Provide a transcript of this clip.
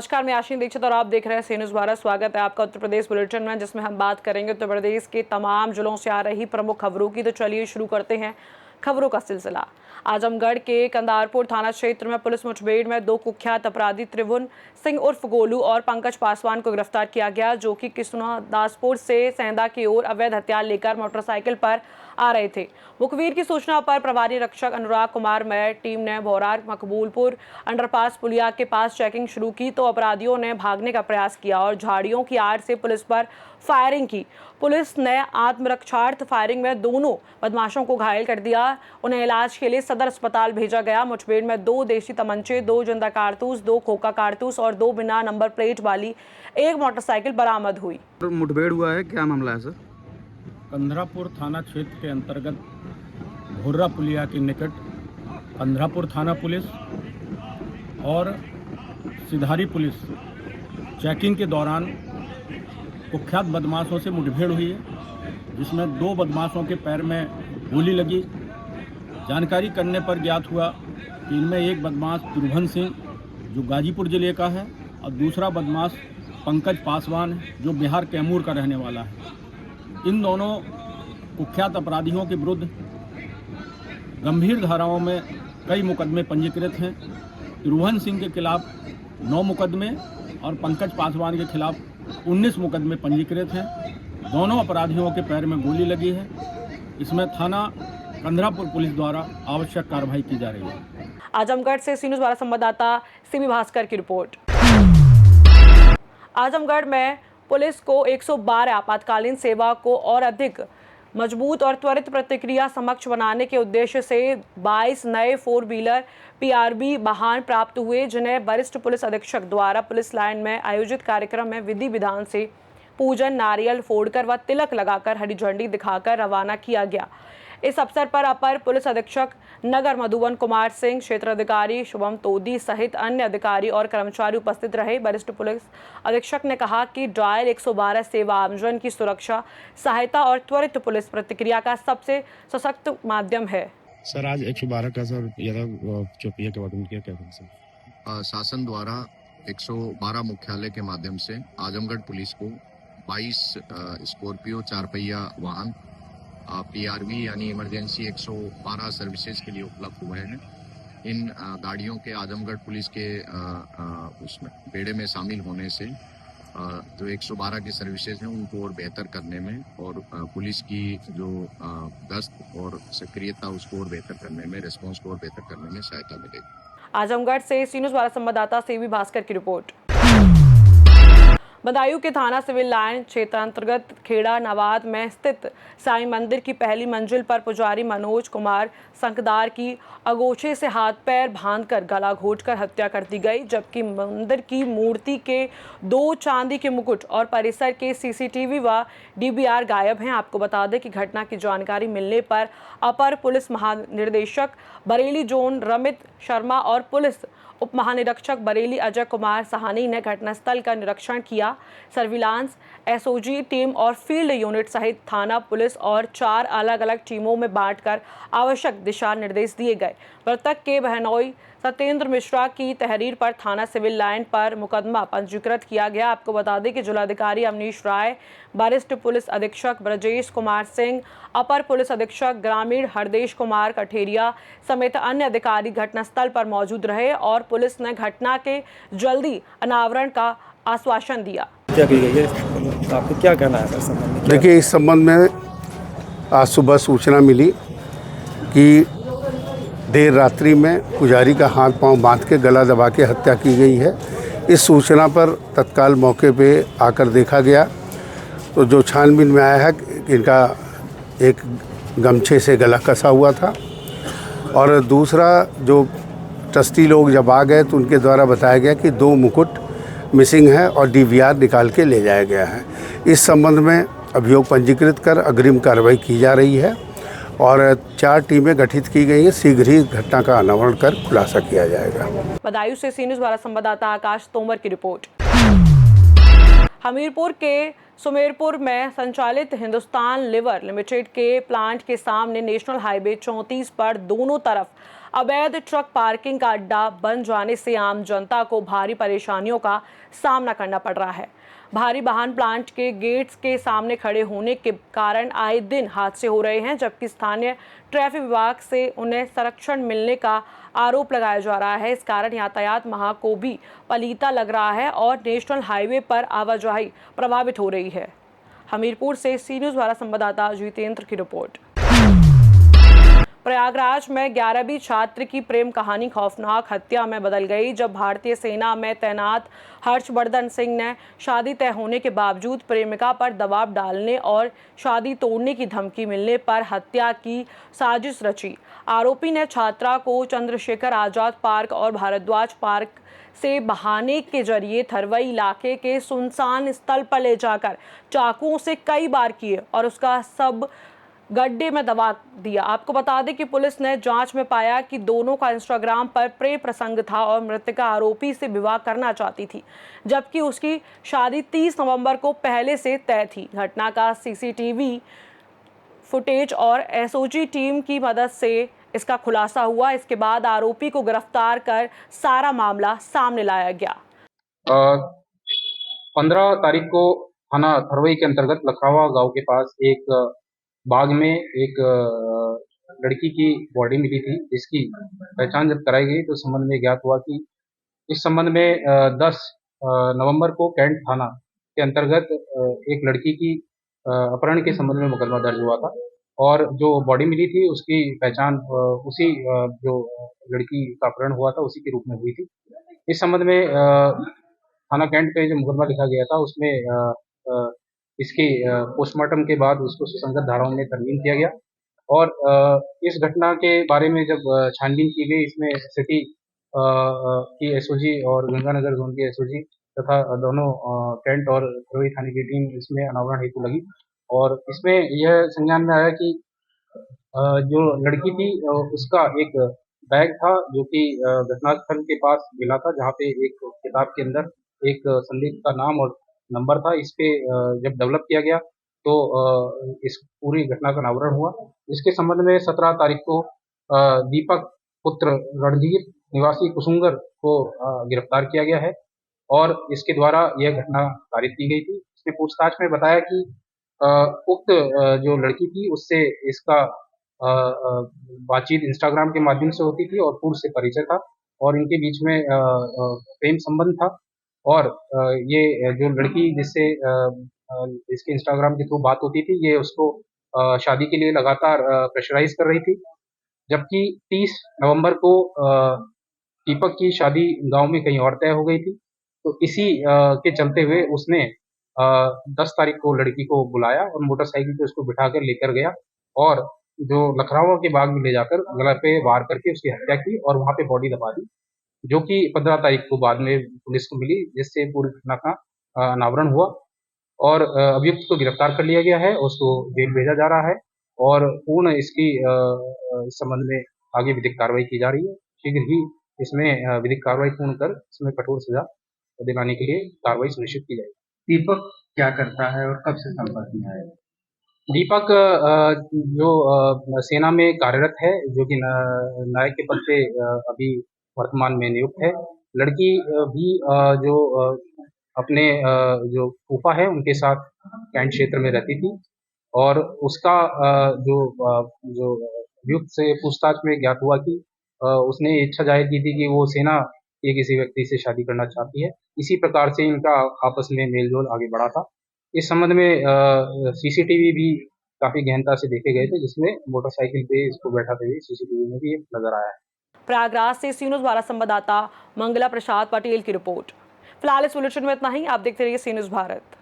नमस्कार, मैं आशीन दीक्षित और आप देख रहे हैं सी न्यूज़ भारत। स्वागत है आपका उत्तर प्रदेश बुलेटिन में, जिसमें हम बात करेंगे उत्तर प्रदेश के तमाम जिलों से आ रही प्रमुख खबरों की। तो चलिए शुरू करते हैं खबरों का सिलसिला। आजमगढ़ के कंदारपुर थाना क्षेत्र में पुलिस मुठभेड़ में दो कुख्यात अपराधी त्रिभुवन सिंह उर्फ गोलू और पंकज पासवान को गिरफ्तार किया गया, जो कि किशुनदासपुर से सेंधा की ओर अवैध हथियार लेकर मोटरसाइकिल पर आ रहे थे। मुखबिर की सूचना पर प्रभारी रक्षक अनुराग कुमार मेयर टीम ने भौरार मकबूलपुर अंडरपास पुलिया के पास चेकिंग शुरू की तो अपराधियों ने भागने का प्रयास किया और झाड़ियों की आड़ से पुलिस पर फायरिंग की। पुलिस ने आत्मरक्षार्थ फायरिंग में दोनों बदमाशों को घायल कर दिया। उन्हें इलाज के लिए सदर अस्पताल भेजा गया। मुठभेड़ में 2 देसी तमंचे, 2 जिंदा कारतूस, 2 खोखा कारतूस और 2 बिना नंबर प्लेट वाली एक मोटरसाइकिल बरामद हुई। मुठभेड़ हुआ है, क्या मामला है सर? कंधरापुर थाना क्षेत्र के अंतर्गत भोर्रा पुलिया के निकट कंधरापुर थाना पुलिस और सिधारी पुलिस चेकिंग के दौरान कुख्यात बदमाशों से मुठभेड़ हुई है, जिसमें 2 बदमाशों के पैर में गोली लगी। जानकारी करने पर ज्ञात हुआ कि इनमें एक बदमाश त्रिभुवन सिंह जो गाजीपुर जिले का है और दूसरा बदमाश पंकज पासवान है जो बिहार कैमूर का रहने वाला है। इन दोनों कुख्यात अपराधियों के विरुद्ध गंभीर धाराओं में कई मुकदमे पंजीकृत हैं। त्रिभुवन सिंह के खिलाफ 9 मुकदमे और पंकज पासवान के खिलाफ 19 मुकदमे पंजीकृत हैं। दोनों अपराधियों के पैर में गोली लगी है। इसमें थाना कंधरापुर पुलिस द्वारा आवश्यक कार्रवाई की जा रही है। आजमगढ़ से सी न्यूज़ वाला संवाददाता सीबी भास्कर की रिपोर्ट। आजमगढ़ में पुलिस को 112 आपातकालीन सेवा को और अधिक मजबूत और त्वरित प्रतिक्रिया समक्ष बनाने के उद्देश्य से 22 नए 4 व्हीलर पीआरबी वाहन प्राप्त हुए, जिन्हें वरिष्ठ पुलिस अधीक्षक द्वारा पुलिस लाइन में आयोजित कार्यक्रम में विधि विधान से पूजन, नारियल फोड़कर व तिलक लगाकर हरी झंडी दिखाकर रवाना किया गया। इस अवसर पर अपर पुलिस अधीक्षक नगर मधुबन कुमार सिंह, क्षेत्र अधिकारी शुभम तोदी सहित अन्य अधिकारी और कर्मचारी उपस्थित रहे। वरिष्ठ पुलिस अधीक्षक ने कहा कि डायल 112 सेवा आमजन की सुरक्षा, सहायता और त्वरित पुलिस प्रतिक्रिया का सबसे सशक्त माध्यम है। सर, आज 112 का सर चौकिया के माध्यम किया क्या सर? शासन द्वारा 112 मुख्यालय के माध्यम से आजमगढ़ पुलिस को 22 स्कॉर्पियो 4 पहिया वाहन पीआरवी यानी इमरजेंसी 112 सर्विसेज के लिए उपलब्ध हुए हैं। इन गाड़ियों के आजमगढ़ पुलिस के उसमें बेड़े में शामिल होने से जो 112 की सर्विसेज हैं उनको और बेहतर करने में और पुलिस की जो गश्त और सक्रियता उसको और बेहतर करने में, रिस्पॉन्स को और बेहतर करने में सहायता मिलेगी। आजमगढ़ से सी न्यूज़ वाला संवाददाता सीबी भास्कर की रिपोर्ट। बदायूं के थाना सिविल लाइन क्षेत्र अंतर्गत खेड़ा नवाद में स्थित साईं मंदिर की पहली मंजिल पर पुजारी मनोज कुमार संकदार की अगोछे से हाथ पैर बांधकर गला घोंटकर हत्या कर दी गई, जबकि मंदिर की मूर्ति के 2 चांदी के मुकुट और परिसर के सीसीटीवी व डीवीआर गायब हैं। आपको बता दें कि घटना की जानकारी मिलने पर अपर पुलिस महानिदेशक बरेली जोन रमित शर्मा और पुलिस उप महानिरीक्षक बरेली अजय कुमार साहनी ने घटनास्थल का निरीक्षण किया। सर्विलांस, एसओजी टीम और फील्ड यूनिट सहित थाना पुलिस और 4 अलग अलग टीमों में बांटकर आवश्यक दिशा निर्देश दिए गए। मृतक के बहनोई सत्येंद्र मिश्रा की तहरीर पर थाना सिविल लाइन पर मुकदमा पंजीकृत किया गया। आपको बता दें कि जिलाधिकारी अवनीश राय, वरिष्ठ पुलिस अधीक्षक ब्रजेश कुमार सिंह, अपर पुलिस अधीक्षक ग्रामीण हरदेश कुमार कठेरिया समेत अन्य अधिकारी घटनास्थल पर मौजूद रहे और पुलिस ने घटना के जल्दी अनावरण का आश्वासन दिया। क्या की गई है, आपको क्या कहना है सर संबंध में? देखिए, इस संबंध में आज सुबह सूचना मिली कि देर रात्रि में पुजारी का हाथ पांव बांध के गला दबा के हत्या की गई है। इस सूचना पर तत्काल मौके पे आकर देखा गया तो जो छानबीन में आया है कि इनका एक गमछे से गला कसा हुआ था और दूसरा जो ट्रस्टी लोग जब आ गए तो उनके द्वारा बताया गया कि 2 मुकुट मिसिंग है और डीवीआर निकाल के ले जाया गया है। इस संबंध में अभियोग पंजीकृत कर अग्रिम कार्रवाई की जा रही है और 4 टीमें गठित की गई हैं। शीघ्र ही घटना का अनावरण कर खुलासा किया जाएगा। बदायूं से सी न्यूज़ वाला संवाददाता आकाश तोमर की रिपोर्ट। हमीरपुर के सुमेरपुर में संचालित हिंदुस्तान लीवर लिमिटेड के प्लांट के सामने नेशनल हाईवे 34 पर दोनों तरफ अवैध ट्रक पार्किंग का अड्डा बन जाने से आम जनता को भारी परेशानियों का सामना करना पड़ रहा है। भारी वाहन प्लांट के गेट्स के सामने खड़े होने के कारण आए दिन हादसे हो रहे हैं, जबकि स्थानीय ट्रैफिक विभाग से उन्हें संरक्षण मिलने का आरोप लगाया जा रहा है। इस कारण यातायात माह को भी पलीता लग रहा है और नेशनल हाईवे पर आवाजाही प्रभावित हो रही है। हमीरपुर से सी न्यूज़ वाला संवाददाता जितेंद्र की रिपोर्ट। प्रयागराज में 11वीं छात्र की प्रेम कहानी खौफनाक हत्या में बदल गई, जब भारतीय सेना में तैनात हर्षवर्धन सिंह ने शादी तय होने के बावजूद प्रेमिका पर दबाव डालने और शादी तोड़ने की धमकी मिलने पर हत्या की साजिश रची। आरोपी ने छात्रा को चंद्रशेखर आजाद पार्क और भारद्वाज पार्क से बहाने के जरिए थरवई इलाके के सुनसान स्थल पर ले जाकर चाकुओं से कई बार किए और उसका सब गड्ढे में दबा दिया। आपको बता दें कि पुलिस ने जांच में पाया कि दोनों का इंस्टाग्राम पर प्रेम प्रसंग था और मृतका आरोपी से विवाह करना चाहती थी, जबकि उसकी शादी 30 नवंबर को पहले से तय थी। घटना का सीसीटीवी फुटेज और एसओजी टीम की मदद से इसका खुलासा हुआ। इसके बाद आरोपी को गिरफ्तार कर सारा मामला सामने लाया गया। 15 तारीख को थाना थरवई के अंतर्गत लखरावा गांव के पास एक बाग में एक लड़की की बॉडी मिली थी, जिसकी पहचान जब कराई गई तो संबंध में ज्ञात हुआ कि इस संबंध में 10 नवंबर को कैंट थाना के अंतर्गत एक लड़की की अपहरण के संबंध में मुकदमा दर्ज हुआ था और जो बॉडी मिली थी उसकी पहचान उसी जो लड़की का अपहरण हुआ था उसी के रूप में हुई थी। इस संबंध में थाना कैंट पे जो मुकदमा लिखा गया था उसमें इसके पोस्टमार्टम के बाद उसको सुसंगत धाराओं में तरमीम किया गया और इस घटना के बारे में जब छानबीन की गई, इसमें सिटी की एसओजी और गंगानगर जोन की एसओजी तथा दोनों कैंट और थरवई थाने की टीम इसमें अनावरण हेतु लगी और इसमें यह संज्ञान में आया कि जो लड़की थी उसका एक बैग था जो कि घटनास्थल के पास मिला था, जहाँ पे एक किताब के अंदर एक संदिग्ध का नाम और नंबर था। इस पे जब डेवलप किया गया तो इस पूरी घटना का अनावरण हुआ। इसके संबंध में 17 तारीख को दीपक पुत्र रणधीर निवासी कुसुंगर को गिरफ्तार किया गया है और इसके द्वारा यह घटना कारित की गई थी। इसने पूछताछ में बताया कि उक्त जो लड़की थी उससे इसका बातचीत इंस्टाग्राम के माध्यम से होती थी और पूर्व से परिचय था और इनके बीच में प्रेम संबंध था और ये जो लड़की जिससे इसके इंस्टाग्राम के थ्रू बात होती थी, ये उसको शादी के लिए लगातार प्रेशराइज कर रही थी। जबकि 30 नवंबर को दीपक की शादी गांव में कहीं और तय हो गई थी, तो इसी के चलते हुए उसने 10 तारीख को लड़की को बुलाया और मोटरसाइकिल पे उसको बिठाकर लेकर गया और जो लखरावा के बाग में ले जाकर गला पे वार करके उसकी हत्या की और वहाँ पे बॉडी दबा दी, जो कि 15 तारीख को बाद में पुलिस को मिली, जिससे पूरी घटना का अनावरण हुआ और अभियुक्त को गिरफ्तार कर लिया गया है, उसको जेल भेजा जा रहा है और पूर्ण इसकी इस संबंध में आगे विधिक कार्रवाई की जा रही है। शीघ्र ही इसमें विधिक कार्रवाई पूर्ण कर इसमें कठोर सजा दिलाने के लिए कार्रवाई सुनिश्चित की जाएगी। दीपक क्या करता है और कब से संपर्क में आया? दीपक जो सेना में कार्यरत है, जो कि नायक के पद पे अभी वर्तमान में नियुक्त है। लड़की भी जो अपने जो फूफा है उनके साथ कैंट क्षेत्र में रहती थी और उसका जो अभियुक्त से पूछताछ में ज्ञात हुआ कि उसने इच्छा जाहिर की थी कि वो सेना के किसी व्यक्ति से शादी करना चाहती है। इसी प्रकार से इनका आपस में मेलजोल आगे बढ़ा था। इस संबंध में सीसीटीवी भी काफी गहनता से देखे गए थे, जिसमें मोटरसाइकिल पे इसको बैठाते हुए सीसीटीवी में भी नजर आया है। प्रयागराज से सी न्यूज़ वाला संवाददाता मंगला प्रसाद पटेल की रिपोर्ट। फिलहाल इस बुलेटिन में इतना ही। आप देखते रहिए सी न्यूज़ भारत।